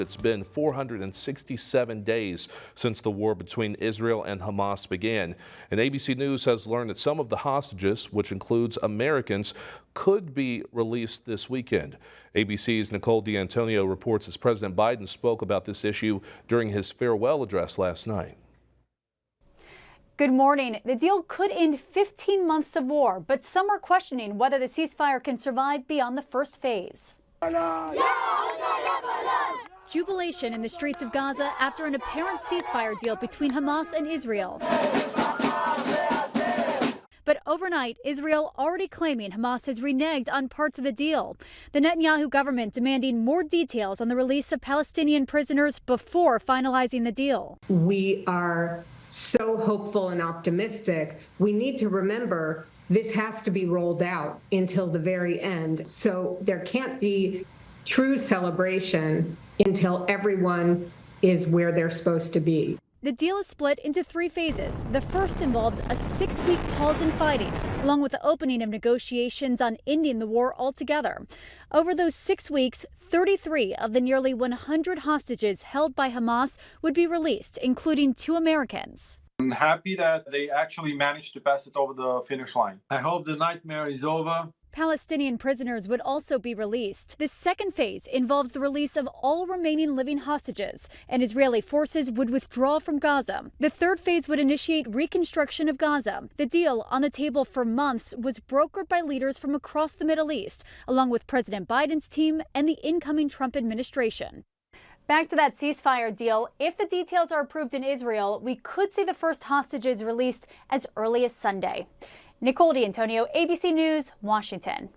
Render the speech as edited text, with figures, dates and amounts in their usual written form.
It's been 467 days since the war between Israel and Hamas began. And ABC News has learned that some of the hostages, which includes Americans, could be released this weekend. ABC's Nicole D'Antonio reports as President Biden spoke about this issue during his farewell address last night. Good morning. The deal could end 15 months of war, but some are questioning whether the ceasefire can survive beyond the first phase. Jubilation in the streets of Gaza after an apparent ceasefire deal between Hamas and Israel. But overnight, Israel already claiming Hamas has reneged on parts of the deal. The Netanyahu government demanding more details on the release of Palestinian prisoners before finalizing the deal. We are so hopeful and optimistic. We need to remember this has to be rolled out until the very end. So there can't be true celebration until everyone is where they're supposed to be. The deal is split into 3 phases. The first involves a 6-week pause in fighting, along with the opening of negotiations on ending the war altogether. Over those 6 weeks, 33 of the nearly 100 hostages held by Hamas would be released, including 2 Americans. I'm happy that they actually managed to pass it over the finish line. I hope the nightmare is over. Palestinian prisoners would also be released. The second phase involves the release of all remaining living hostages, and Israeli forces would withdraw from Gaza. The third phase would initiate reconstruction of Gaza. The deal, on the table for months, was brokered by leaders from across the Middle East, along with President Biden's team and the incoming Trump administration. Back to that ceasefire deal. If the details are approved in Israel, we could see the first hostages released as early as Sunday. Nicole D'Antonio, ABC News, Washington.